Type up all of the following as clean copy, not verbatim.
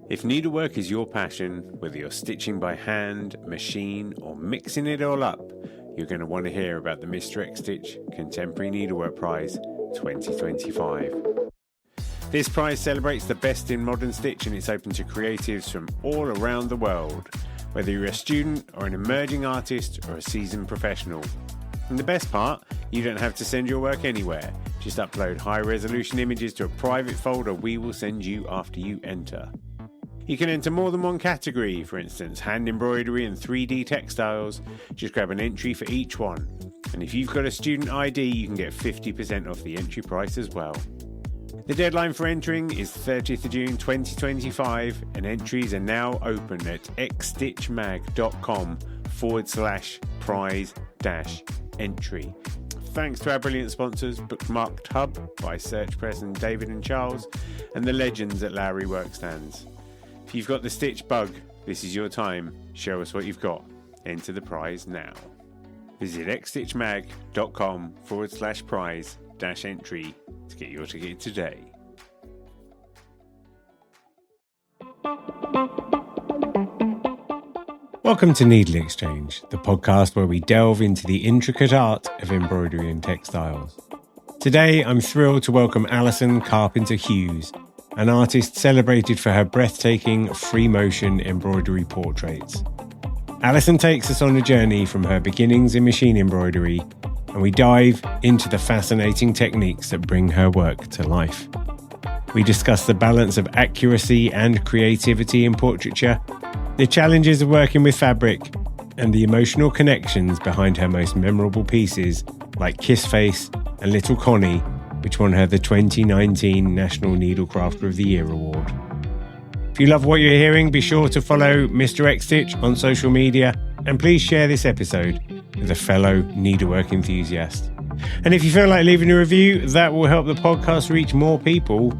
If needlework is your passion, whether you're stitching by hand, machine, or mixing it all up, you're going to want to hear about the Mr. X Stitch Contemporary Needlework Prize 2025. This prize celebrates the best in modern stitch, and it's open to creatives from all around the world, whether you're a student or an emerging artist or a seasoned professional. And the best part, you don't have to send your work anywhere. Just upload high-resolution images to a private folder we will send you after you enter. You can enter more than one category, for instance, hand embroidery and 3D textiles. Just grab an entry for each one. And if you've got a student ID, you can get 50% off the entry price as well. The deadline for entering is 30th of June 2025, and entries are now open at xstitchmag.com/prize-entry. Thanks to our brilliant sponsors, Bookmarked Hub by Search Press and David and Charles, and the legends at Lowry Workstands. If you've got the stitch bug, this is your time. Show us what you've got. Enter the prize now. Visit xstitchmag.com/prize-entry to get your ticket today. Welcome to NeedleXChange, the podcast where we delve into the intricate art of embroidery and textiles. Today, I'm thrilled to welcome Alison Carpenter-Hughes, an artist celebrated for her breathtaking free-motion embroidery portraits. Alison takes us on a journey from her beginnings in machine embroidery, and we dive into the fascinating techniques that bring her work to life. We discuss the balance of accuracy and creativity in portraiture, the challenges of working with fabric, and the emotional connections behind her most memorable pieces like Kiss Face and Little Connie, which won her the 2019 National Needlecrafter of the Year award. If you love what you're hearing, be sure to follow Mr. X Stitch on social media, and please share this episode with a fellow needlework enthusiast. And if you feel like leaving a review, that will help the podcast reach more people,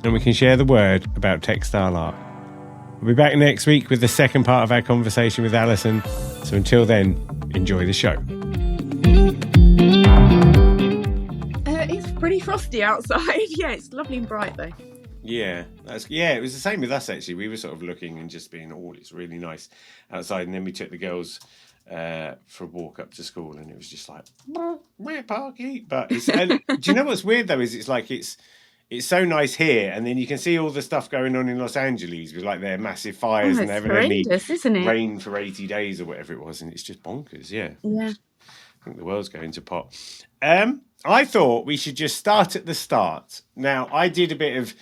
and we can share the word about textile art. We'll be back next week with the second part of our conversation with Alison. So until then, enjoy the show. It's pretty frosty outside. Yeah, it's lovely and bright though. Yeah, it was the same with us actually. We were sort of looking and just being, it's really nice outside. And then we took the girls for a walk up to school, and it was just like, we're parky. But do you know what's weird though? Is it's so nice here, and then you can see all the stuff going on in Los Angeles with like their massive fires and having any rain for 80 days or whatever it was, and it's just bonkers. Yeah. I think the world's going to pot. I thought we should just start at the start. Now, I did a bit of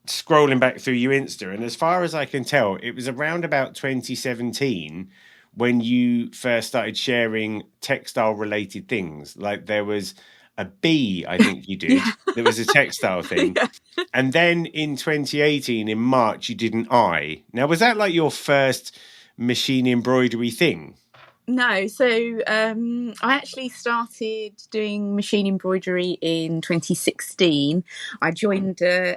scrolling back through your Insta, and as far as I can tell, it was around about 2017 when you first started sharing textile related things. Like there was a bee, I think you did. There was a textile thing. Yeah. And then in 2018, in March, you did an eye. Now, was that like your first machine embroidery thing? No, so I actually started doing machine embroidery in 2016. I joined a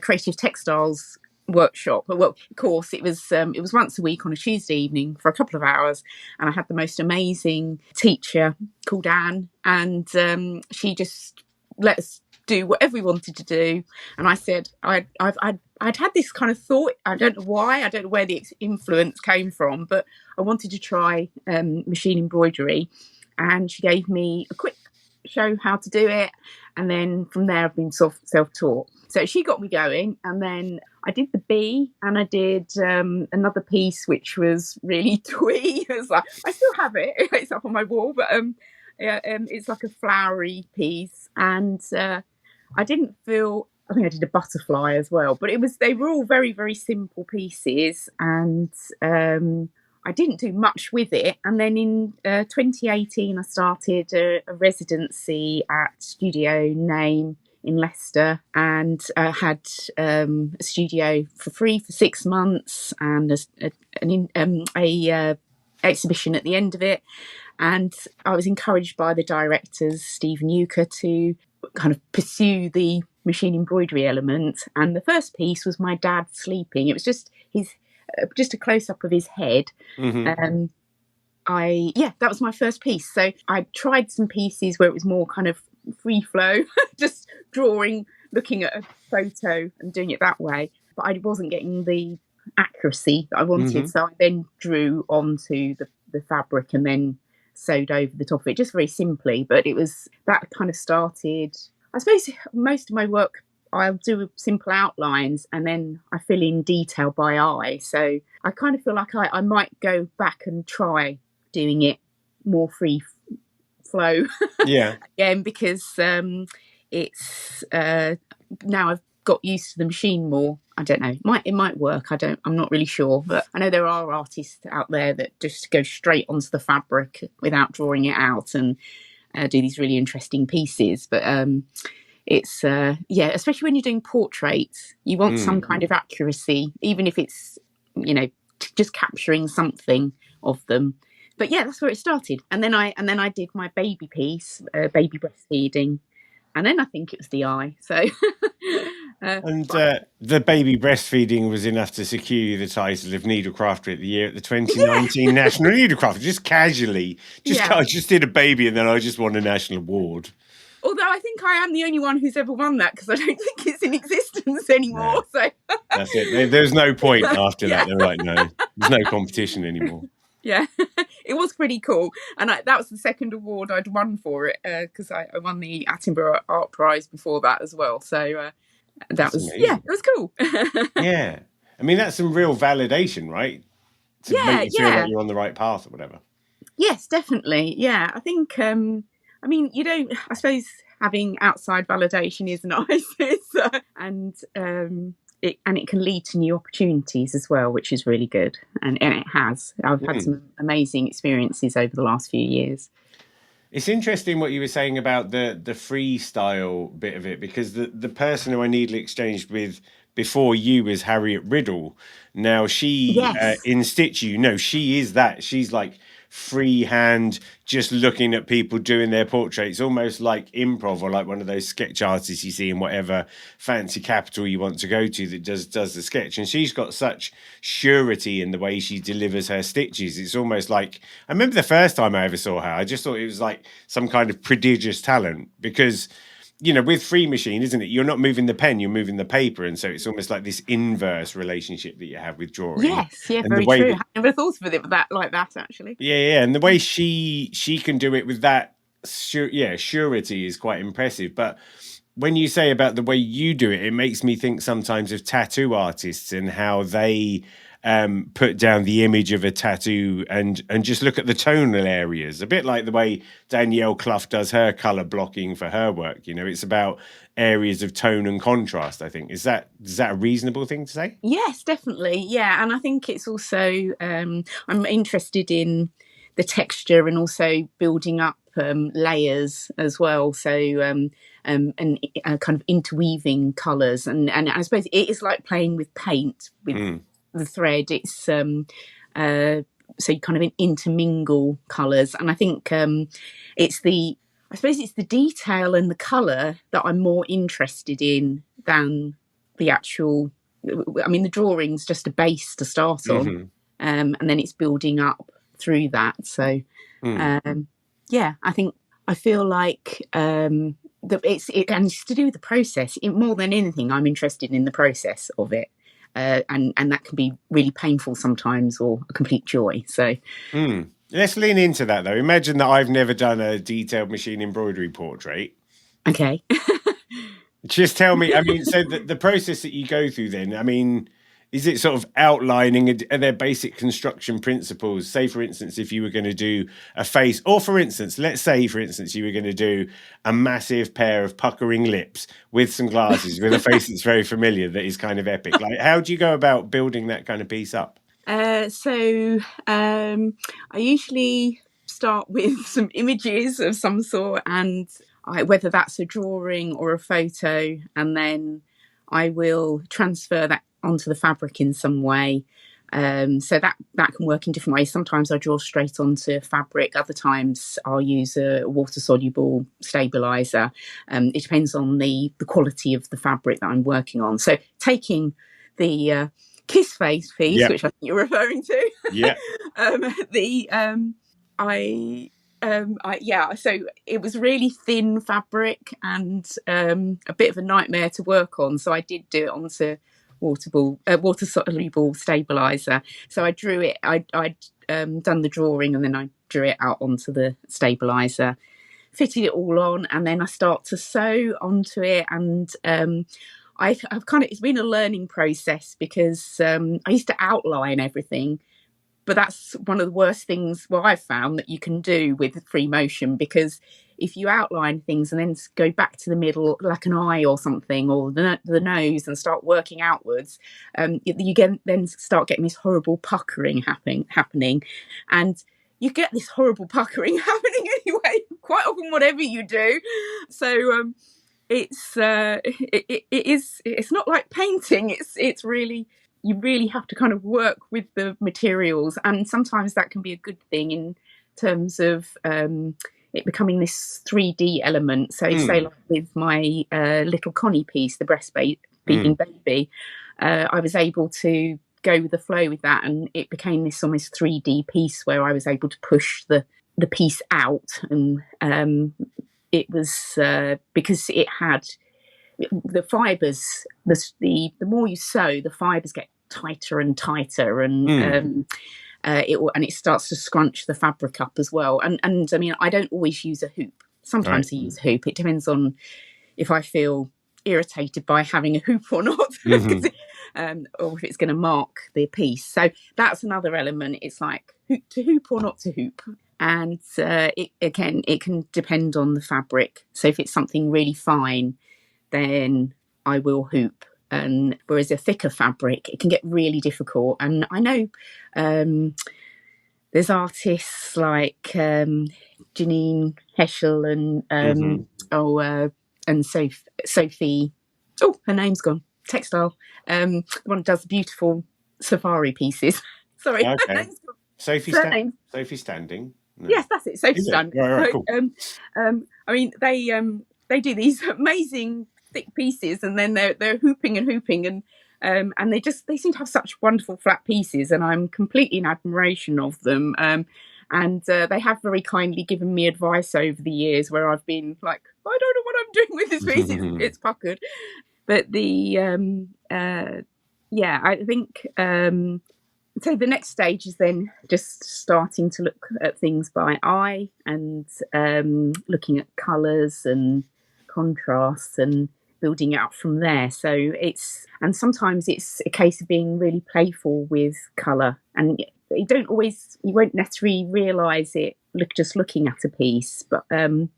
creative textiles workshop. Well, of course, it was once a week on a Tuesday evening for a couple of hours, and I had the most amazing teacher called Anne, and she just let us do whatever we wanted to do. And I said I'd had this kind of thought. I don't know why. I don't know where the influence came from, but I wanted to try machine embroidery, and she gave me a quick show how to do it, and then from there I've been self-taught. So she got me going, and then I did the bee, and I did another piece which was really twee. It was like, I still have it; it's up on my wall, but it's like a flowery piece, and I didn't feel. I think I did a butterfly as well, but they were all very, very simple pieces, and I didn't do much with it. And then in 2018, I started a residency at Studio Name in Leicester, and had a studio for free for 6 months, and a exhibition at the end of it. And I was encouraged by the directors, Stephen Euchre, to kind of pursue the machine embroidery element. And the first piece was my dad sleeping. It was just a close up of his head. Mm-hmm. That was my first piece. So I tried some pieces where it was more kind of free flow, just drawing, looking at a photo and doing it that way. but I wasn't getting the accuracy that I wanted. Mm-hmm. So I then drew onto the fabric and then sewed over the top of it, just very simply. But it was that kind of started. I suppose most of my work, I'll do simple outlines and then I fill in detail by eye. So I kind of feel like I might go back and try doing it more free flow Yeah. again, because it's now I've got used to the machine more. I don't know. It might work. I'm not really sure, but I know there are artists out there that just go straight onto the fabric without drawing it out and do these really interesting pieces. But it's especially when you're doing portraits, you want some kind of accuracy, even if it's just capturing something of them. But yeah, that's where it started. And then I did my baby piece, baby breastfeeding, and then I think it was the eye. So. The baby breastfeeding was enough to secure you the title of Needlecrafter of the Year at the 2019 National Needlecrafter. Just casually, I just did a baby and then I just won a national award. Although I think I am the only one who's ever won that, because I don't think it's in existence anymore. No. So that's it. There's no point after that. They're like, no, there's no competition anymore. Yeah, it was pretty cool. And that was the second award I'd won for it, because I won the Attenborough Art Prize before that as well. So that's amazing. Yeah, it was cool. Yeah. I mean, that's some real validation, right? To make you feel like you're on the right path or whatever. Yes, definitely. Yeah, I think, I mean, I suppose having outside validation is nice. And it can lead to new opportunities as well, which is really good. And it has. I've had some amazing experiences over the last few years. It's interesting what you were saying about the freestyle bit of it, because the person who I NeedleXchanged with before you was Harriet Riddle. Now she, in situ, she is that. She's like freehand, just looking at people doing their portraits, almost like improv, or like one of those sketch artists you see in whatever fancy capital you want to go to that does the sketch. And she's got such surety in the way she delivers her stitches. It's almost like, I remember the first time I ever saw her, I just thought it was like some kind of prodigious talent, because with free machine, isn't it? You're not moving the pen, you're moving the paper. And so it's almost like this inverse relationship that you have with drawing. Yes, yeah, and very true. I never thought of it like that, actually. Yeah. And the way she can do it with that, surety is quite impressive. But when you say about the way you do it, it makes me think sometimes of tattoo artists and how they put down the image of a tattoo and just look at the tonal areas, a bit like the way Danielle Clough does her colour blocking for her work. It's about areas of tone and contrast, I think. Is that a reasonable thing to say? Yes, definitely. Yeah. And I think it's also, I'm interested in the texture and also building up layers as well. So, and kind of interweaving colours. And I suppose it is like playing with paint with the thread. It's so you kind of intermingle colours, and I think it's the detail and the colour that I'm more interested in than the actual. I mean, the drawing's just a base to start on, and then it's building up through that. So I feel like and it's to do with the process. More than anything, I'm interested in the process of it. And that can be really painful sometimes, or a complete joy. So let's lean into that, though. Imagine that I've never done a detailed machine embroidery portrait. Okay. Just tell me, I mean, so the process that you go through then, I mean, is it sort of outlining, are there basic construction principles? Say, for instance, if you were going to do a face, or let's say, for instance, you were going to do a massive pair of puckering lips with some glasses, with a face that's very familiar, that is kind of epic. Like, how do you go about building that kind of piece up? So I usually start with some images of some sort, and whether that's a drawing or a photo, and then I will transfer that onto the fabric in some way. So that can work in different ways. Sometimes I draw straight onto fabric. Other times I'll use a water-soluble stabiliser. It depends on the quality of the fabric that I'm working on. So taking the kiss face piece, which I think you're referring to. Yeah. So it was really thin fabric and a bit of a nightmare to work on. So I did do it water soluble stabilizer. So I drew it. I'd done the drawing, and then I drew it out onto the stabilizer, fitted it all on, and then I start to sew onto it. And I've it's been a learning process, because I used to outline everything, but that's one of the worst things I've found that you can do with free motion, because if you outline things and then go back to the middle, like an eye or something, or the nose, and start working outwards, you then start getting this horrible puckering happening, and you get this horrible puckering happening anyway, quite often, whatever you do. So it's not like painting. It's really, you really have to kind of work with the materials, and sometimes that can be a good thing in terms of it becoming this 3D element. So say like with my little Connie piece, the breastfeeding baby, I was able to go with the flow with that, and it became this almost 3D piece where I was able to push the piece out, and it was because it had the fibres. The more you sew, the fibres get tighter and tighter, and it starts to scrunch the fabric up as well. And I mean, I don't always use a hoop. Sometimes I use a hoop. It depends on if I feel irritated by having a hoop or not, or if it's going to mark the piece. So that's another element. It's like to hoop or not to hoop. And it can depend on the fabric. So if it's something really fine, then I will hoop. And whereas a thicker fabric, it can get really difficult. And I know there's artists like Janine Heschel and Sophie. Oh, her name's gone. Textile. The one who does beautiful safari pieces. Sorry, okay. Her name's gone. Sophie Standing. No. Yes, that's it. Sophie Standing. Right, cool. I mean, they do these amazing thick pieces, and then they're hooping, and they seem to have such wonderful flat pieces, and I'm completely in admiration of them. And they have very kindly given me advice over the years where I've been like, I don't know what I'm doing with this piece. It's puckered. But I think so the next stage is then just starting to look at things by eye, and looking at colours and contrasts and building it up from there. So sometimes it's a case of being really playful with colour, and you won't necessarily realise it just looking at a piece, but I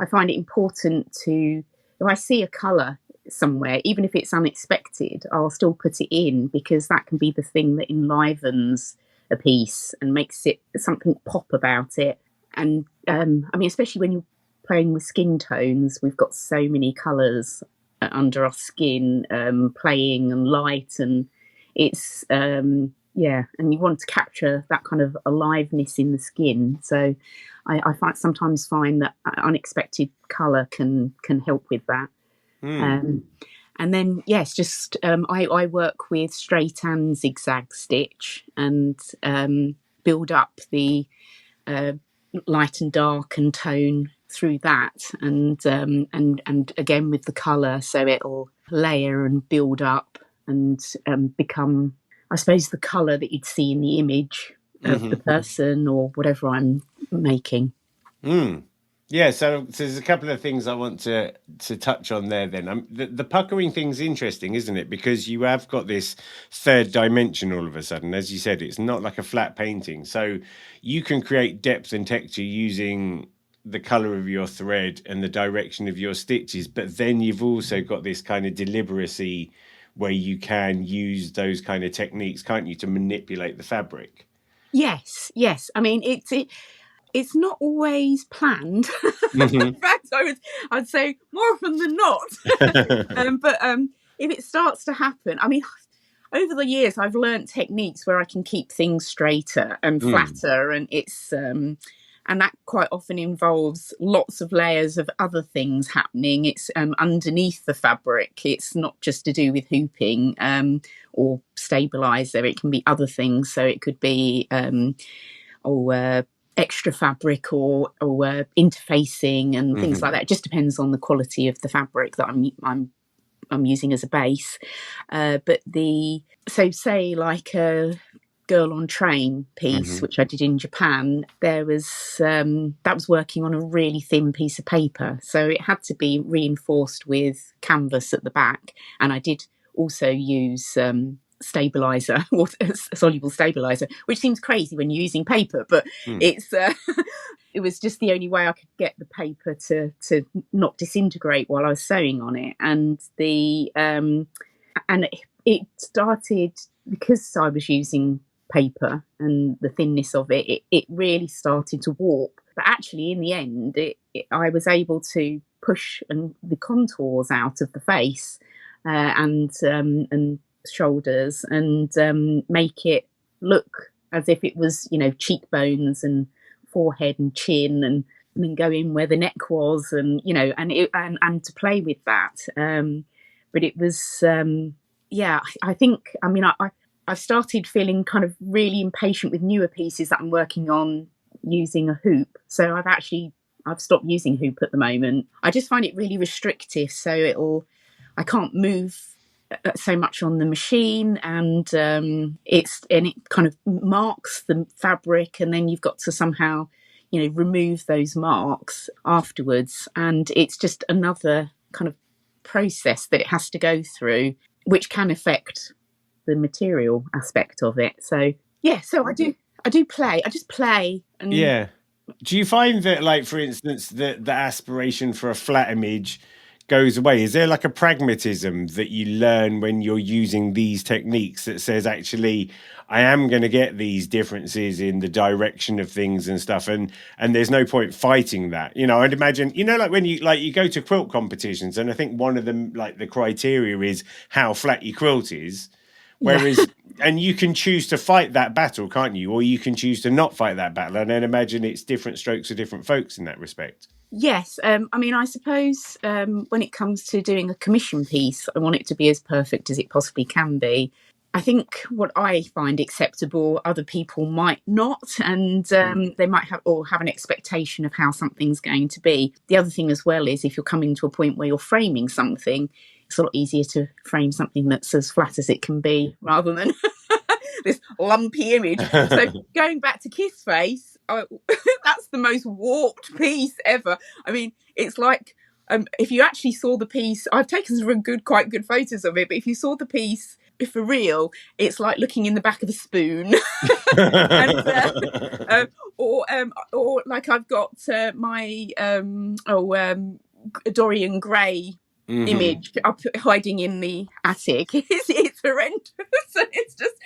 find it important to, if I see a colour somewhere, even if it's unexpected, I'll still put it in, because that can be the thing that enlivens a piece and makes it something pop about it. And I mean, especially when you're playing with skin tones, we've got so many colours under our skin, playing, and light, and it's and you want to capture that kind of aliveness in the skin. So I sometimes find that unexpected colour can help with that. And then just I work with straight and zigzag stitch, and build up the light and dark and tone through that, and again with the colour, so it'll layer and build up and become, I suppose, the colour that you'd see in the image of the person or whatever I'm making. Yeah, so there's a couple of things I want to touch on there then. The puckering thing's interesting, isn't it? Because you have got this third dimension all of a sudden. As you said, it's not like a flat painting. So you can create depth and texture using the colour of your thread and the direction of your stitches, but then you've also got this kind of deliberacy where you can use those kind of techniques, can't you, to manipulate the fabric? Yes. I mean, it's not always planned. In fact, I'd say more often than not. But if it starts to happen, I mean, over the years, I've learned techniques where I can keep things straighter and flatter, and it's and that quite often involves lots of layers of other things happening. It's underneath the fabric. It's not just to do with hooping or stabiliser. It can be other things. So it could be extra fabric or interfacing and things like that. It just depends on the quality of the fabric that I'm I'm using as a base. So say like a Girl on Train piece, which I did in Japan, there was that was working on a really thin piece of paper, so it had to be reinforced with canvas at the back, and I did also use stabilizer or soluble stabilizer, which seems crazy when you're using paper, but it's it was just the only way I could get the paper to not disintegrate while I was sewing on it, and it started because I was using paper and the thinness of it really started to warp. But actually, in the end, I was able to push the contours out of the face and shoulders and make it look as if it was, cheekbones and forehead and chin, and then go in where the neck was, and and to play with that. But it was, I think, I've started feeling kind of really impatient with newer pieces that I'm working on using a hoop. So I've stopped using hoop at the moment. I just find it really restrictive. So I can't move so much on the machine, and it kind of marks the fabric, and then you've got to somehow, remove those marks afterwards. And it's just another kind of process that it has to go through, which can affect the material aspect of it. So I do play. I just play. And do you find that, like, for instance, the aspiration for a flat image goes away? Is there like a pragmatism that you learn when you're using these techniques that says, actually, I am going to get these differences in the direction of things and stuff, and there's no point fighting that? I'd imagine, like when you go to quilt competitions, and I think one of them, like, the criteria is how flat your quilt is. Whereas, and you can choose to fight that battle, can't you? Or you can choose to not fight that battle. And then imagine it's different strokes for different folks in that respect. Yes. I suppose when it comes to doing a commission piece, I want it to be as perfect as it possibly can be. I think what I find acceptable, other people might not, and they might have an expectation of how something's going to be. The other thing as well is, if you're coming to a point where you're framing something, it's a lot easier to frame something that's as flat as it can be, rather than this lumpy image. So going back to Kiss Face, that's the most warped piece ever. I mean, it's like, if you actually saw the piece, I've taken some quite good photos of it, but if you saw the piece for real, it's like looking in the back of a spoon. Or like I've got my Dorian Gray image up hiding in the attic. It's horrendous. It's just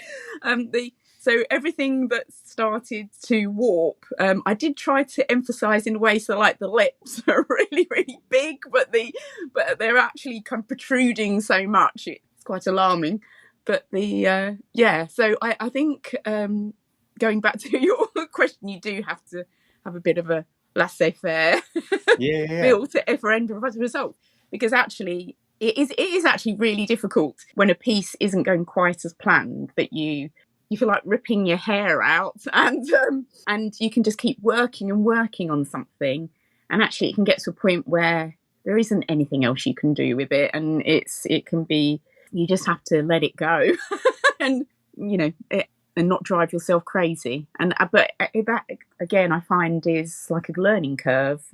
so everything that started to warp, I did try to emphasize in a way, so like the lips are really, really big, but they're actually kind of protruding so much, it's quite alarming. But so I think, going back to your question, you do have to have a bit of a laissez-faire feel for end result, because actually it is actually really difficult when a piece isn't going quite as planned, that you feel like ripping your hair out, and you can just keep working and working on something, and actually it can get to a point where there isn't anything else you can do with it, and it can be, you just have to let it go and and not drive yourself crazy. But that again, I find, is like a learning curve.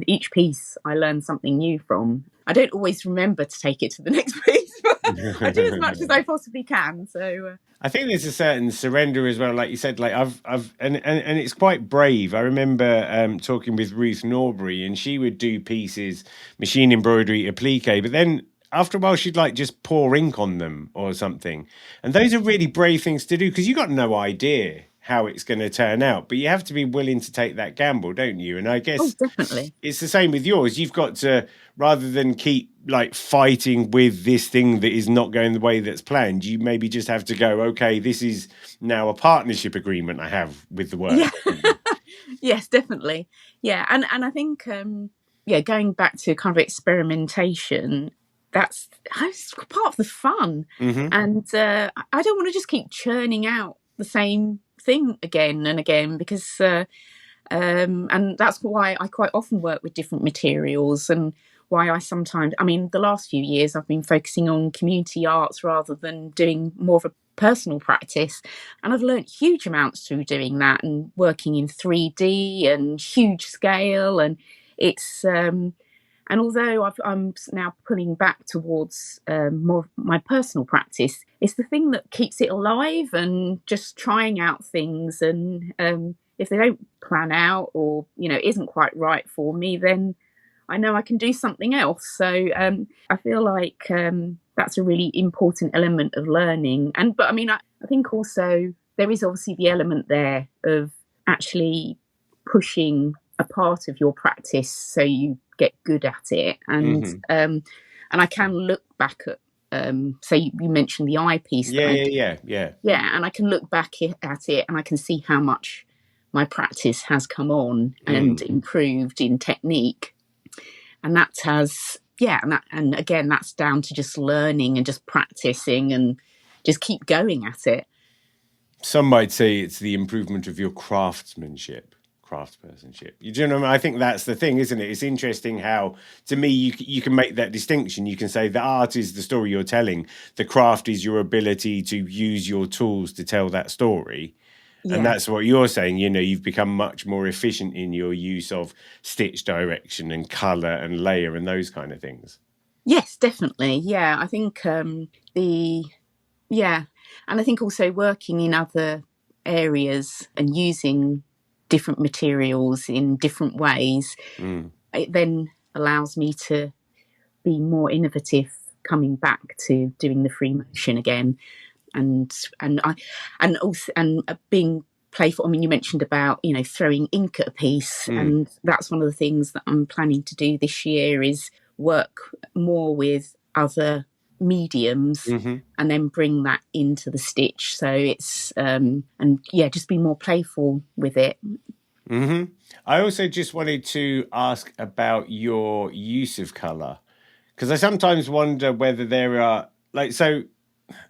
Each piece I learn something new from. I don't always remember to take it to the next piece, but I do as much as I possibly can. So I think there's a certain surrender as well, like you said. Like I've and it's quite brave. I remember talking with Ruth Norbury, and she would do pieces, machine embroidery, applique, but then after a while she'd like just pour ink on them or something. And those are really brave things to do, because you got no idea how it's going to turn out, but you have to be willing to take that gamble, don't you? And I guess definitely, it's the same with yours. You've got to, rather than keep like fighting with this thing that is not going the way that's planned, you maybe just have to go, okay, this is now a partnership agreement I have with the work. Yeah. Yes, definitely. Yeah. And I think, going back to kind of experimentation, that's part of the fun. And I don't want to just keep churning out the same thing again and again, because and that's why I quite often work with different materials. And why I sometimes, I mean, the last few years I've been focusing on community arts rather than doing more of a personal practice. And I've learnt huge amounts through doing that and working in 3D and huge scale. And it's, and although I'm now pulling back towards more of my personal practice, it's the thing that keeps it alive and just trying out things. And if they don't plan out or, isn't quite right for me, then I know I can do something else. So I feel like that's a really important element of learning. But I mean, I think also there is obviously the element there of actually pushing a part of your practice so you get good at it. And I can look back at, so you mentioned the eyepiece. Yeah. And I can look back at it and I can see how much my practice has come on and improved in technique. And that has, and again, that's down to just learning and just practicing and just keep going at it. Some might say it's the improvement of your craftsperson. You know, I think that's the thing, isn't it? It's interesting how, to me, you can make that distinction. You can say the art is the story you're telling. The craft is your ability to use your tools to tell that story. Yeah. And that's what you're saying. You've become much more efficient in your use of stitch direction and colour and layer and those kind of things. Yes, definitely. Yeah, I think and I think also working in other areas and using different materials in different ways, it then allows me to be more innovative coming back to doing the free motion again. And being playful. I mean, you mentioned about throwing ink at a piece, and that's one of the things that I'm planning to do this year is work more with other mediums and then bring that into the stitch. So it's just be more playful with it. I also just wanted to ask about your use of colour, because I sometimes wonder whether there are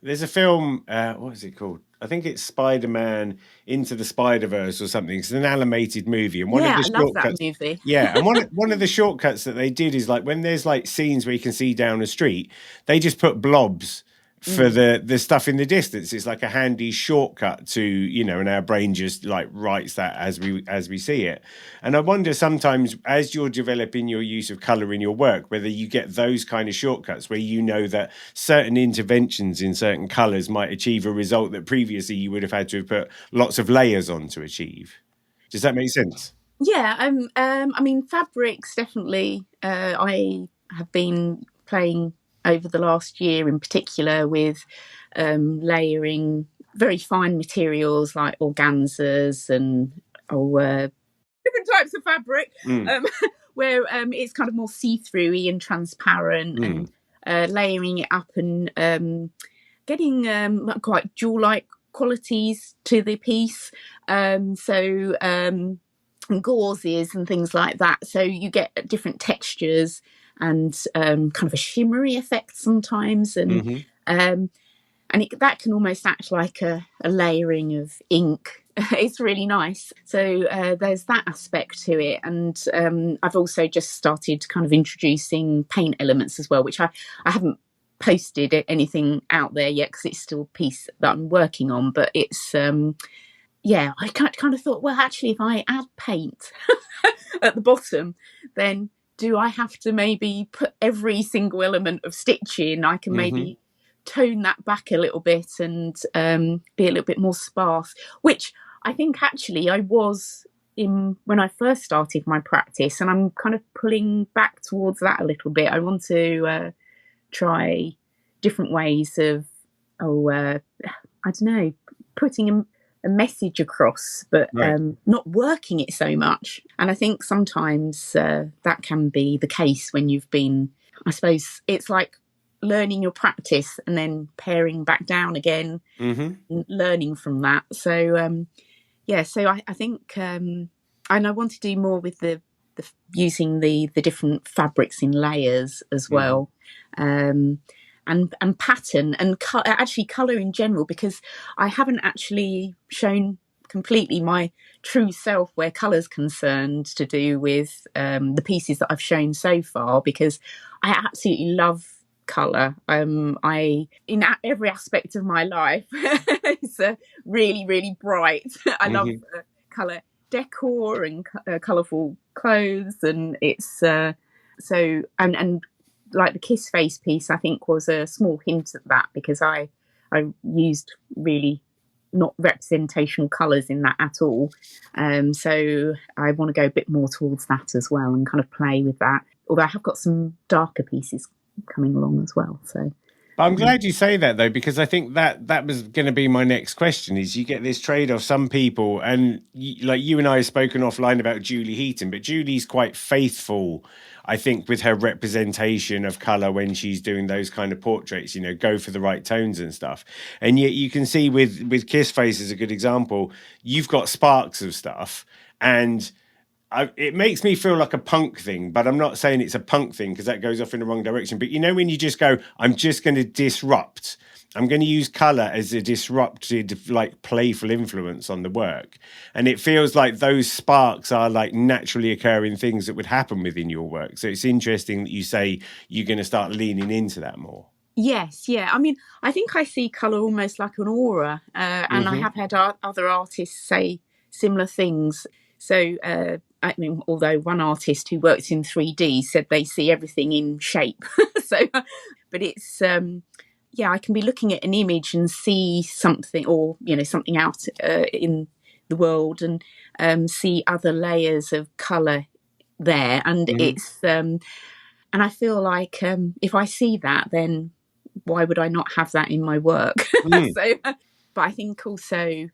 there's a film, what is it called? I think it's Spider-Man Into the Spider-Verse or something. It's an animated movie. And I love that movie. And one of the shortcuts that they did is when there's scenes where you can see down a street, they just put blobs for the stuff in the distance. It's like a handy shortcut to, and our brain just writes that as we see it. And I wonder sometimes as you're developing your use of colour in your work, whether you get those kind of shortcuts where that certain interventions in certain colours might achieve a result that previously you would have had to have put lots of layers on to achieve. Does that make sense? Yeah, I mean, fabrics, definitely. I have been playing over the last year in particular with layering very fine materials like organzas and different types of fabric where it's kind of more see-through-y and transparent and layering it up and getting quite jewel-like qualities to the piece. Gauzes and things like that. So you get different textures and kind of a shimmery effect sometimes, and that can almost act like a layering of ink. It's really nice. So there's that aspect to it, and I've also just started kind of introducing paint elements as well, which I haven't posted anything out there yet because it's still a piece that I'm working on, but it's I kind of thought, well, actually, if I add paint at the bottom, then do I have to maybe put every single element of stitch in? I can maybe tone that back a little bit and be a little bit more sparse, which I think actually I was in when I first started my practice, and I'm kind of pulling back towards that a little bit. I want to try different ways of, I don't know, putting a message across, but not working it so much. And I think sometimes that can be the case when you've been, I suppose it's like learning your practice and then paring back down again, and learning from that. So, so I think, and I want to do more with the using the different fabrics in layers as well. And pattern and actually colour in general, because I haven't actually shown completely my true self where colour's concerned, to do with the pieces that I've shown so far, because I absolutely love colour. I in every aspect of my life it's really, really bright. I love colour decor and colourful clothes, and it's so and like the Kiss Face piece, I think, was a small hint at that, because I used really not representational colours in that at all. So I want to go a bit more towards that as well and kind of play with that. Although I have got some darker pieces coming along as well. So I'm glad you say that, though, because I think that was going to be my next question. Is you get this trade-off, some people, and like you and I have spoken offline about Julie Heaton, but Julie's quite faithful, I think, with her representation of colour when she's doing those kind of portraits, you know, go for the right tones and stuff. And yet you can see with Kiss Face as a good example, you've got sparks of stuff, and it makes me feel like a punk thing, but I'm not saying it's a punk thing because that goes off in the wrong direction. But you know, when you just go, I'm just going to disrupt, I'm going to use colour as a disrupted, like playful influence on the work. And it feels like those sparks are like naturally occurring things that would happen within your work. So it's interesting that you say you're going to start leaning into that more. Yes, yeah. I mean, I think I see colour almost like an aura, and I have had other artists say similar things. So, I mean, although one artist who works in 3D said they see everything in shape. So, but it's, I can be looking at an image and see something, or, you know, something out in the world, and see other layers of colour there. And it's, and I feel like if I see that, then why would I not have that in my work? So, but I think also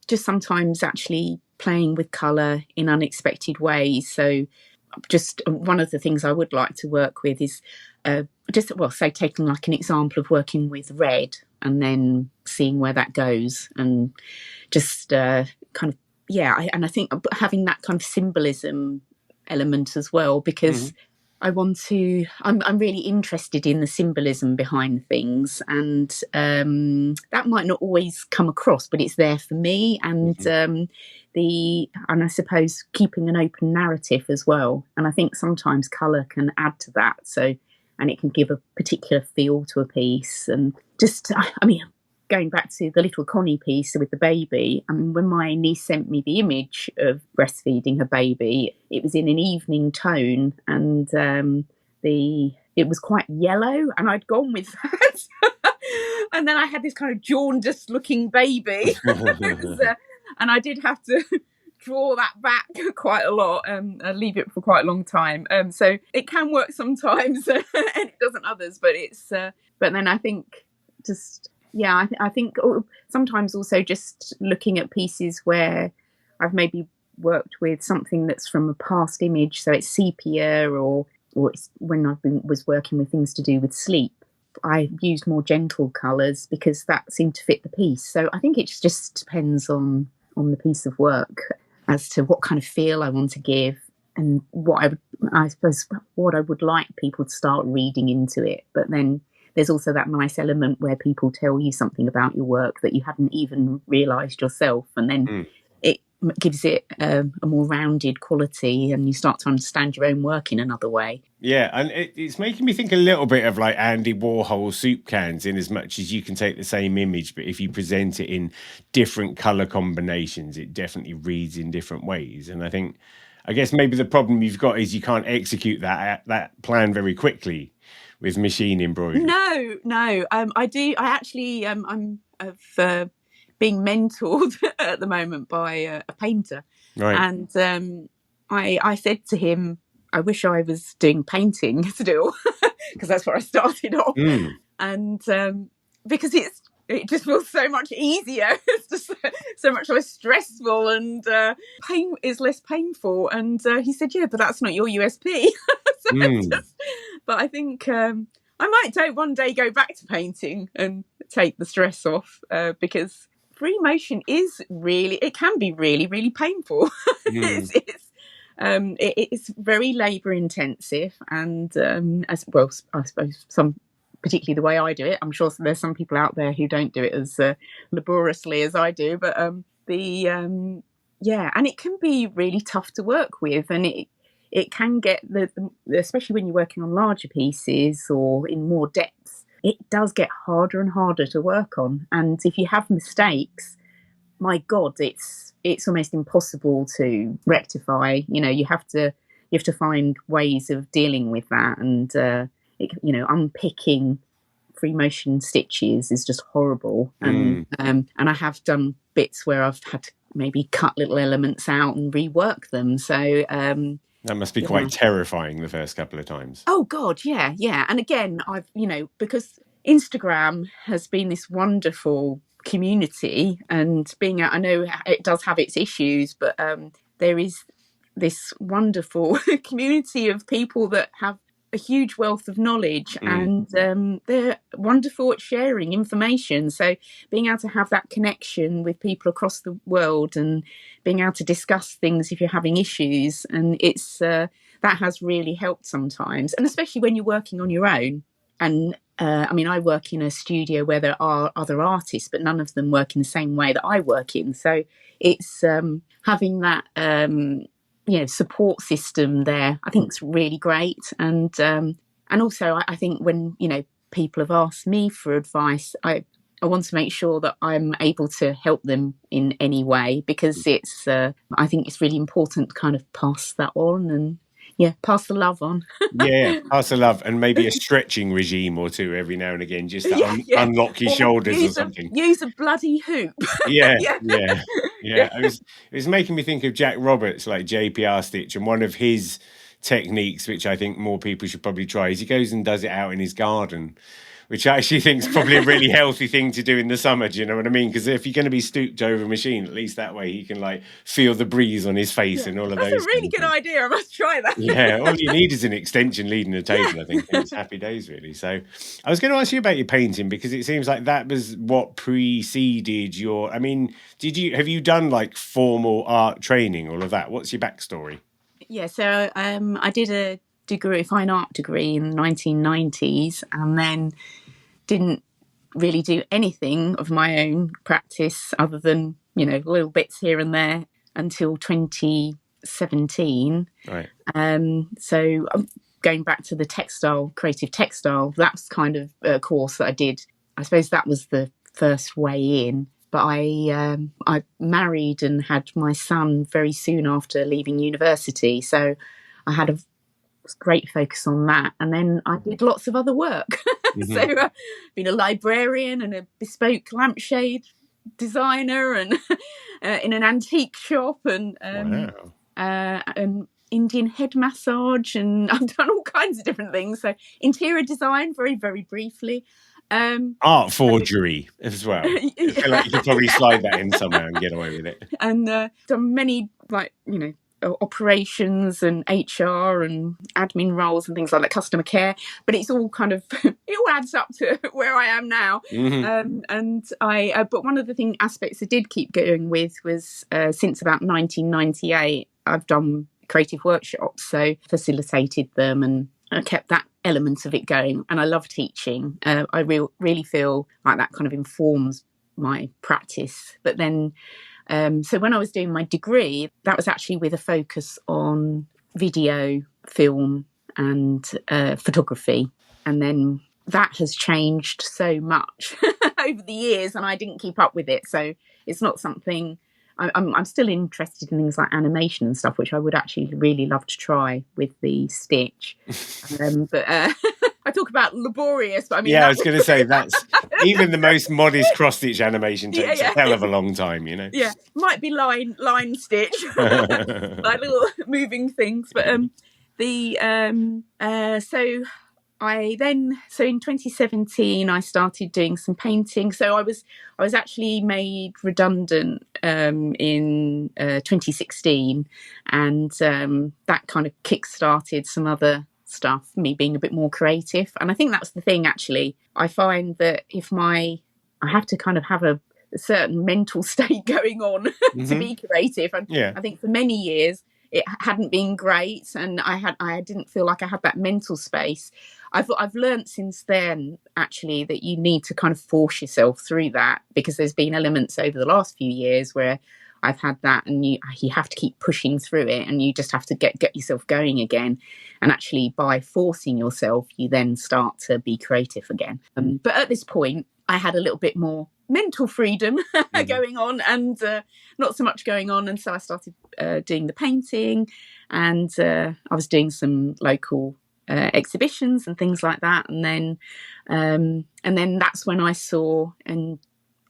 just sometimes actually playing with colour in unexpected ways. So just one of the things I would like to work with is say taking like an example of working with red and then seeing where that goes, and just kind of, and I think having that kind of symbolism element as well, because I'm really interested in the symbolism behind things, and that might not always come across, but it's there for me. And and I suppose keeping an open narrative as well. And I think sometimes colour can add to that. So, and it can give a particular feel to a piece. And just, I mean, going back to the little Connie piece with the baby, I mean, when my niece sent me the image of breastfeeding her baby, it was in an evening tone, and it was quite yellow, and I'd gone with that. And then I had this kind of jaundiced looking baby. And I did have to draw that back quite a lot and leave it for quite a long time. So it can work sometimes and it doesn't others, but it's but then I think just I think sometimes also just looking at pieces where I've maybe worked with something that's from a past image, so it's sepia, or it's when was working with things to do with sleep, I used more gentle colours because that seemed to fit the piece. So I think it just depends on the piece of work as to what kind of feel I want to give, and what I suppose what I would like people to start reading into it. But then there's also that nice element where people tell you something about your work that you hadn't even realised yourself, and then it gives it a more rounded quality, and you start to understand your own work in another way. Yeah, and it's making me think a little bit of like Andy Warhol soup cans, in as much as you can take the same image, but if you present it in different colour combinations, it definitely reads in different ways. And I guess maybe the problem you've got is you can't execute that plan very quickly with machine embroidery. No. I do. I actually I'm being mentored at the moment by a painter, right? And I said to him, I wish I was doing painting still, because that's where I started off. And because it just feels so much easier. It's just so much less stressful, and pain is less painful. And he said, yeah, but that's not your USP. But I think I might one day go back to painting and take the stress off, because free motion it can be really, really painful. It's very labour intensive, and as well, I suppose particularly the way I do it. I'm sure there's some people out there who don't do it as laboriously as I do, but And it can be really tough to work with, and it can get especially when you're working on larger pieces or in more depth, it does get harder and harder to work on. And if you have mistakes, my God, it's almost impossible to rectify. You have to find ways of dealing with that, and unpicking free motion stitches is just horrible. And I have done bits where I've had to maybe cut little elements out and rework them. So that must be quite terrifying the first couple of times. Oh God, yeah. And again, I've because Instagram has been this wonderful community, and I know it does have its issues, but there is this wonderful community of people that have a huge wealth of knowledge, and they're wonderful at sharing information. So being able to have that connection with people across the world and being able to discuss things if you're having issues, and it's that has really helped sometimes, and especially when you're working on your own. And I work in a studio where there are other artists, but none of them work in the same way that I work in. So it's having that support system there, I think it's really great. And also I think when people have asked me for advice, I want to make sure that I'm able to help them in any way, because it's I think it's really important to kind of pass that on and pass the love on. Pass the love, and maybe a stretching regime or two every now and again, just to unlock your shoulders or something. Use a bloody hoop. It was making me think of Jack Roberts, like JPR Stitch, and one of his techniques, which I think more people should probably try, is he goes and does it out in his garden, which I actually think is probably a really healthy thing to do in the summer. Do you know what I mean? Because if you're going to be stooped over a machine, at least that way he can like feel the breeze on his face and all of those. That's a really good idea. I must try that. All you need is an extension leading the table, I think. It's happy days, really. So I was going to ask you about your painting, because it seems like that was what preceded your... I mean, have you done like formal art training, all of that? What's your backstory? Yeah, so I did a fine art degree in the 1990s, and then didn't really do anything of my own practice other than, little bits here and there until 2017. Right. So going back to the creative textile, that's kind of a course that I did. I suppose that was the first way in. But I married and had my son very soon after leaving university. So I had a great focus on that. And then I did lots of other work. So I've been a librarian and a bespoke lampshade designer, and in an antique shop, and an Indian head massage, and I've done all kinds of different things. So interior design, very, very briefly. Art forgery as well. I feel like you could probably slide that in somewhere and get away with it. And done many, operations and HR and admin roles and things like that, customer care. But it's all kind of, it all adds up to where I am now. But one of the aspects I did keep going with was since about 1998, I've done creative workshops, so facilitated them, and I kept that element of it going. And I love teaching. I really feel like that kind of informs my practice. But then, so when I was doing my degree, that was actually with a focus on video, film and photography. And then that has changed so much over the years, and I didn't keep up with it. So it's not something... I'm still interested in things like animation and stuff, which I would actually really love to try with the stitch. But I talk about laborious, but I mean... Yeah, I was going to say, that's even the most modest cross-stitch animation takes a hell of a long time, Yeah, might be line stitch, like little moving things. But so in 2017 I started doing some painting. So I was actually made redundant in 2016, and that kind of kick-started some other stuff, me being a bit more creative. And I think that's the thing, actually. I find that I have to kind of have a certain mental state going on to be creative. And I think for many years it hadn't been great, and I didn't feel like I had that mental space. I've learned since then actually that you need to kind of force yourself through that, because there's been elements over the last few years where I've had that, and you have to keep pushing through it, and you just have to get yourself going again. And actually, by forcing yourself, you then start to be creative again. But at this point, I had a little bit more mental freedom going on, and not so much going on. And so I started doing the painting, and I was doing some local exhibitions and things like that. And then that's when I saw, in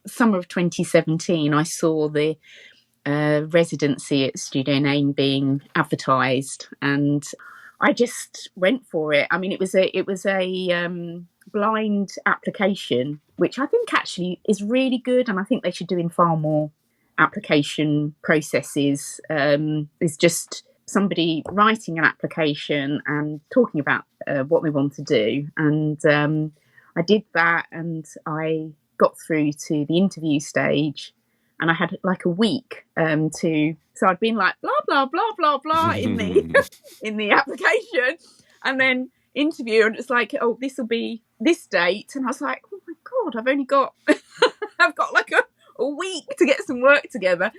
summer of 2017, I saw the residency at Studio Name being advertised, and I just went for it. I mean, it was a blind application, which I think actually is really good, and I think they should do in far more application processes. Is just somebody writing an application and talking about what they want to do, and I did that, and I got through to the interview stage. And I had like a week so I'd been like blah blah blah blah blah in the application, and then interview, and it's like, oh, this will be this date, and I was like, oh my god, I've only got I've got like a week to get some work together.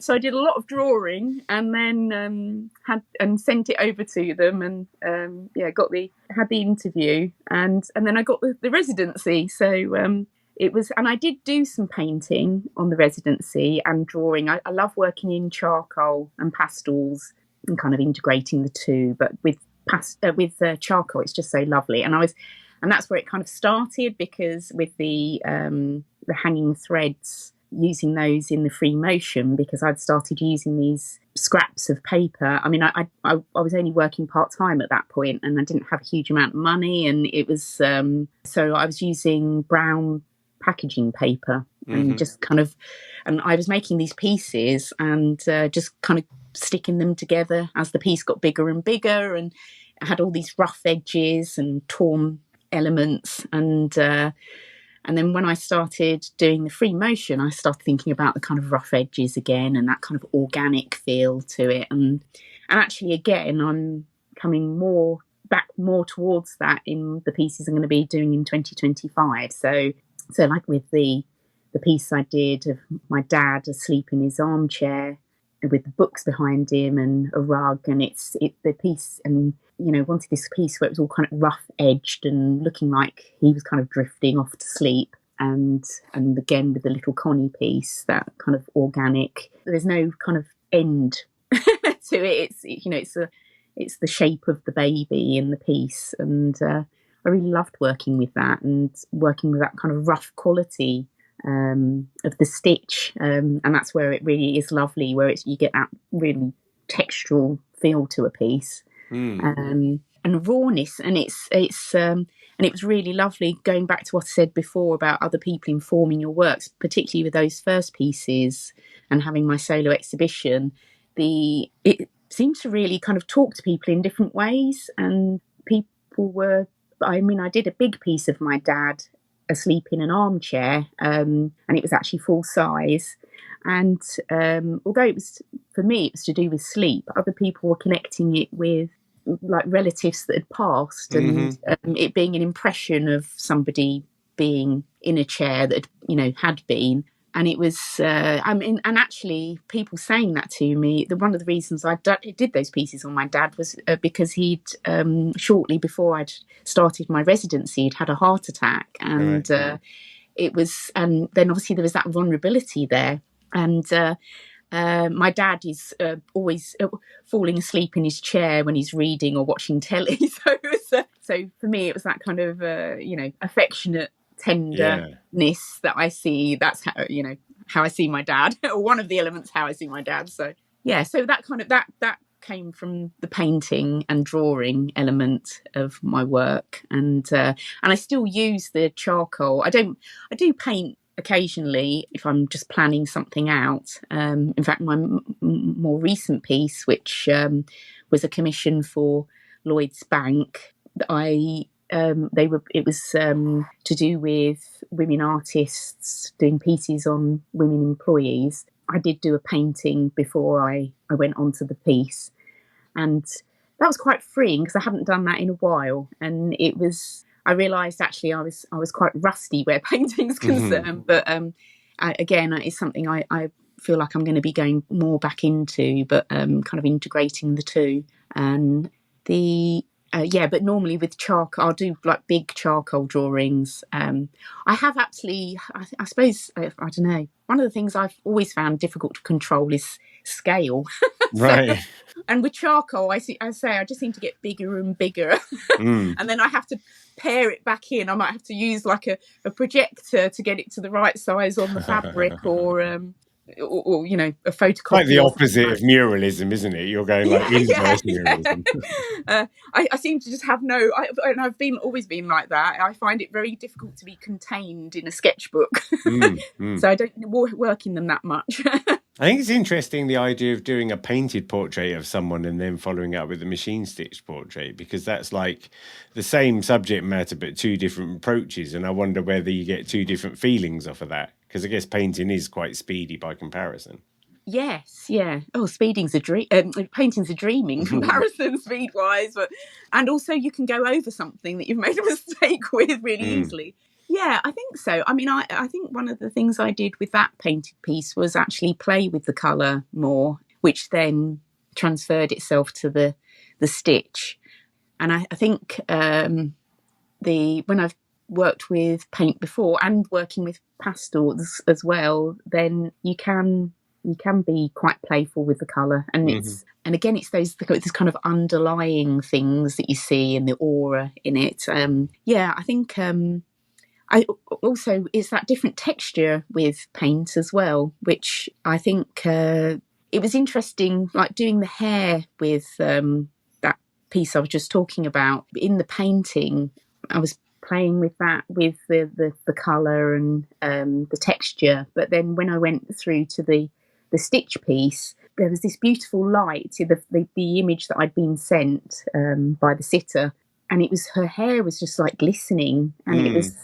So I did a lot of drawing, and then had sent it over to them, and had the interview, and then I got the residency. So it was, and I did do some painting on the residency and drawing. I love working in charcoal and pastels and kind of integrating the two. But with charcoal, it's just so lovely. And that's where it kind of started, because with the hanging threads, using those in the free motion, because I'd started using these scraps of paper. I mean, I was only working part-time at that point, and I didn't have a huge amount of money, and it was so I was using brown packaging paper, and just kind of, and I was making these pieces and just kind of sticking them together as the piece got bigger and bigger, and I had all these rough edges and torn elements, and then when I started doing the free motion, I started thinking about the kind of rough edges again, and that kind of organic feel to it, and actually again I'm coming more towards that in the pieces I'm going to be doing in 2025. So like with the piece I did of my dad asleep in his armchair with the books behind him and a rug, and it's the piece, and wanted this piece where it was all kind of rough edged and looking like he was kind of drifting off to sleep, and again with the little Connie piece, that kind of organic, there's no kind of end to it. It's the shape of the baby in the piece, and I really loved working with that, and working with that kind of rough quality of the stitch, and that's where it really is lovely, where you get that really textural feel to a piece, and rawness, and and it was really lovely, going back to what I said before about other people informing your works, particularly with those first pieces and having my solo exhibition. It seems to really kind of talk to people in different ways, and people were, I mean, I did a big piece of my dad asleep in an armchair, and it was actually full size. And although it was, for me, it was to do with sleep, other people were connecting it with like relatives that had passed, and it being an impression of somebody being in a chair that had been. And it was, and actually people saying that to me, one of the reasons I did those pieces on my dad was because he'd, shortly before I'd started my residency, he'd had a heart attack. And it was, and then obviously there was that vulnerability there. And my dad is always falling asleep in his chair when he's reading or watching telly. So for me, it was that kind of, affectionate tenderness that I see. That's how I see my dad, or one of the elements how I see my dad. So that kind of that came from the painting and drawing element of my work, and I still use the charcoal. I do paint occasionally if I'm just planning something out. In fact, my more recent piece, which was a commission for Lloyd's Bank, it was to do with women artists doing pieces on women employees. I did do a painting before I went on to the piece, And that was quite freeing because I hadn't done that in a while. And I realised actually I was quite rusty where painting's concerned. But again, it's something I feel like I'm going to be going more back into, but kind of integrating the two. And but normally with charcoal, I'll do like big charcoal drawings. I have actually, I suppose, I don't know. One of the things I've always found difficult to control is scale. Right. And with charcoal, I just seem to get bigger and bigger. And then I have to pare it back in. I might have to use like a projector to get it to the right size on the fabric, or a photocopy. Like the opposite of muralism, isn't it? You're going like inverse muralism. I seem to just have and I've always been like that. I find it very difficult to be contained in a sketchbook. So I don't work in them that much. I think it's interesting, the idea of doing a painted portrait of someone and then following up with a machine stitched portrait, because that's like the same subject matter but two different approaches. And I wonder whether you get two different feelings off of that, because I guess painting is quite speedy by comparison. Yes, yeah. Oh, painting's a dream in comparison, speed wise, and also you can go over something that you've made a mistake with really easily. Yeah, I think so. I mean, I think one of the things I did with that painted piece was actually play with the colour more, which then transferred itself to the stitch. And I think when I've worked with paint before and working with pastels as well, then you can be quite playful with the colour, and it's those kind of underlying things that you see and the aura in it. I think. It's that different texture with paint as well, which I think it was interesting, like doing the hair with that piece I was just talking about. In the painting, I was playing with that, with the colour and the texture. But then when I went through to the stitch piece, there was this beautiful light, the image that I'd been sent by the sitter. And her hair was just like glistening, and it was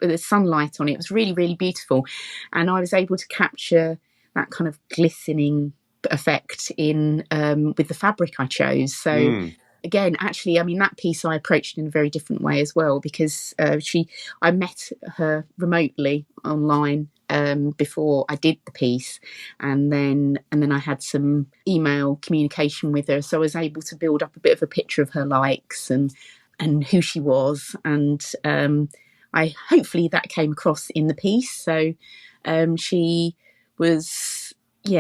the sunlight on it. It was really, really beautiful. And I was able to capture that kind of glistening effect in with the fabric I chose. So again, actually, I mean, that piece I approached in a very different way as well, because I met her remotely online before I did the piece, and then I had some email communication with her, so I was able to build up a bit of a picture of her likes and who she was, and I hopefully that came across in the piece. So she was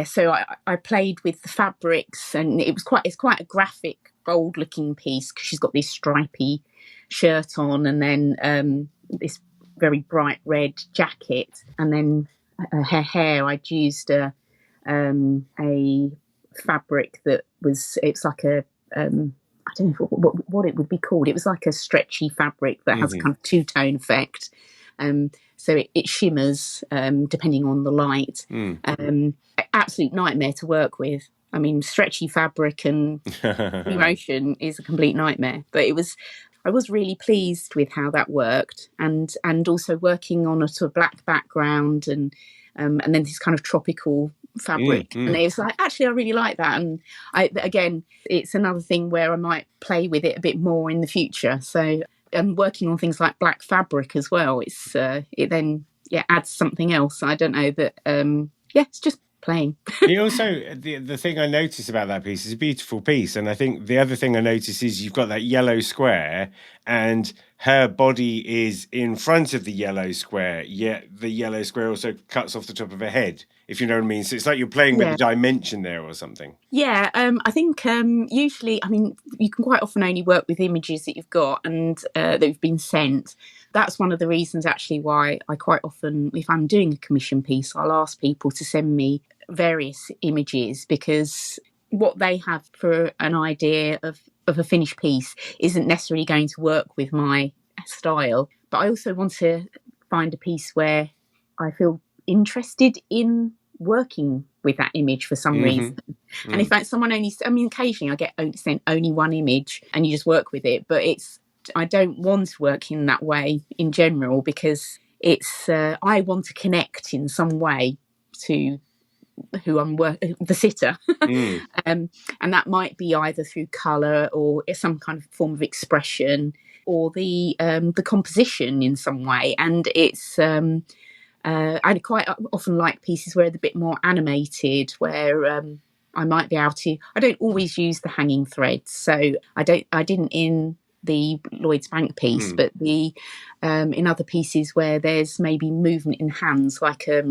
so I played with the fabrics, and it's quite a graphic, bold looking piece, because she's got this stripy shirt on, and then this very bright red jacket, and then her hair, I'd used a fabric that it's like a I don't know what it would be called. It was like a stretchy fabric that has a kind of two-tone effect, so it shimmers depending on the light. Absolute nightmare to work with. I mean, stretchy fabric and free motion is a complete nightmare, but I was really pleased with how that worked, and also working on a sort of black background and then this kind of tropical fabric. And it was like, actually, I really like that. And again, it's another thing where I might play with it a bit more in the future. So I'm working on things like black fabric as well. It then adds something else. I don't know that. It's just playing. It also, the thing I noticed about that piece is a beautiful piece, and I think the other thing I noticed is you've got that yellow square, and her body is in front of the yellow square, yet the yellow square also cuts off the top of her head, if you know what I mean. So it's like you're playing with the dimension there or something. Yeah, I think usually, I mean, you can quite often only work with images that you've got and that have been sent. That's one of the reasons actually why I quite often, if I'm doing a commission piece, I'll ask people to send me various images, because what they have for an idea of a finished piece isn't necessarily going to work with my style. But I also want to find a piece where I feel interested in working with that image for some reason. And in fact, occasionally I get sent only one image and you just work with it, but I don't want to work in that way in general, because I want to connect in some way to who I'm the sitter. And that might be either through colour or some kind of form of expression, or the composition in some way. And it's I quite often like pieces where they're a bit more animated, where I might be able to. I don't always use the hanging threads, so I didn't in the Lloyd's Bank piece, but the in other pieces where there's maybe movement in hands, like a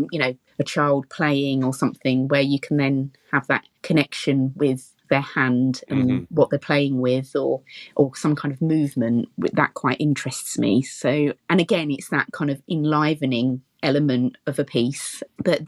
child playing or something, where you can then have that connection with their hand and what they're playing with, or some kind of movement. That quite interests me. So, and again, it's that kind of enlivening element of a piece. But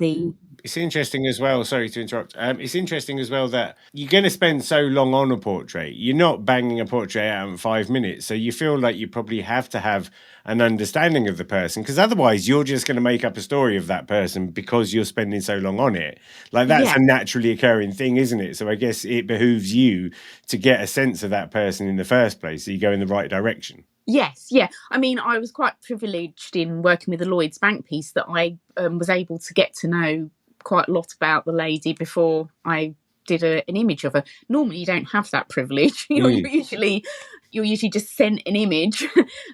it's interesting as well, sorry to interrupt, it's interesting as well that you're going to spend so long on a portrait. You're not banging a portrait out in 5 minutes, so you feel like you probably have to have an understanding of the person, because otherwise you're just going to make up a story of that person because you're spending so long on it. Like, that's a naturally occurring thing, isn't it? So I guess it behooves you to get a sense of that person in the first place, so you go in the right direction. Yes, yeah. I mean, I was quite privileged in working with the Lloyd's Bank piece that I was able to get to know quite a lot about the lady before I did an image of her. Normally, you don't have that privilege. You're usually just sent an image,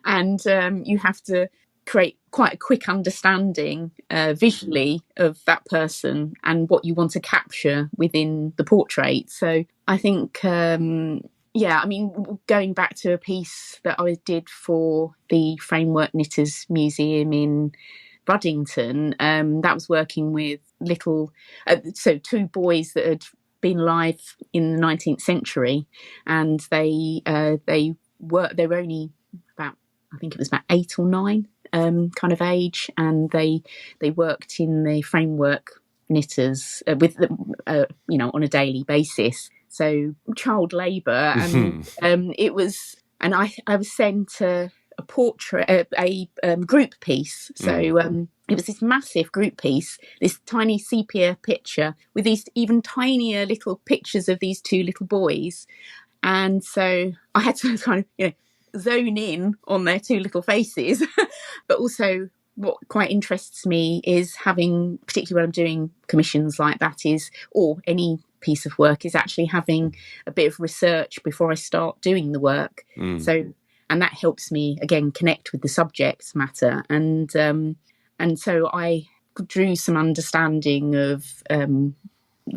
and you have to create quite a quick understanding visually of that person and what you want to capture within the portrait. So I think. I mean, going back to a piece that I did for the Framework Knitters Museum in Buddington, that was working with two boys that had been alive in the 19th century, and they were only about, I think it was about 8 or 9 kind of age, and they worked in the framework knitters with on a daily basis. So child labour, and it was, and I was sent a portrait, a group piece. So it was this massive group piece, this tiny sepia picture with these even tinier little pictures of these 2 little boys, and so I had to kind of zone in on their 2 little faces, but also. What quite interests me is having, particularly when I'm doing commissions like that, or any piece of work, is actually having a bit of research before I start doing the work. So, and that helps me again connect with the subject matter, and so I drew some understanding of the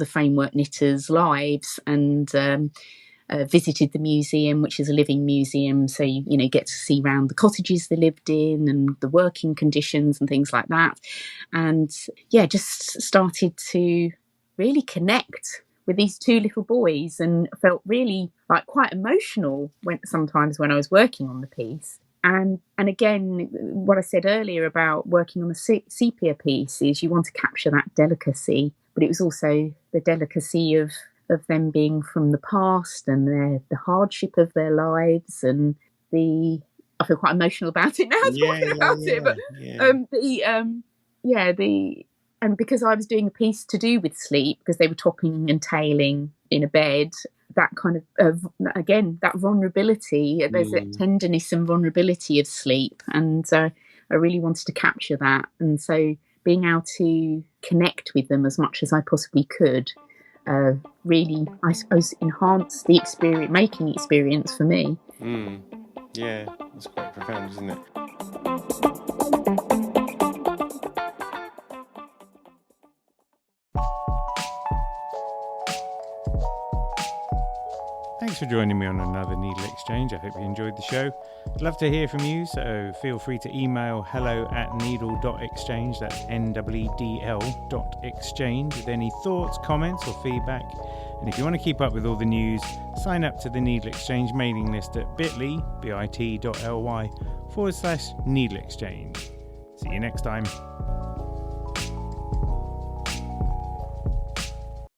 Framework Knitters' lives, and visited the museum, which is a living museum, so you get to see around the cottages they lived in and the working conditions and things like that, and just started to really connect with these 2 little boys, and felt really like quite emotional when I was working on the piece. And again, what I said earlier about working on the sepia piece is you want to capture that delicacy, but it was also the delicacy of them being from the past, and the hardship of their lives, and I feel quite emotional about it now talking about it, but and because I was doing a piece to do with sleep, because they were topping and tailing in a bed, that kind of again, that vulnerability, there's a tenderness and vulnerability of sleep, and I really wanted to capture that, and so being able to connect with them as much as I possibly could really, I suppose, enhanced the making experience for me. Yeah, it's quite profound, isn't it? Thanks for joining me on another Needle Exchange. I hope you enjoyed the show. I'd love to hear from you, so feel free to email hello@needle.exchange, that's NEEDL.exchange, with any thoughts, comments or feedback. And if you want to keep up with all the news, sign up to the Needle Exchange mailing list at bit.ly/needleexchange. See you next time.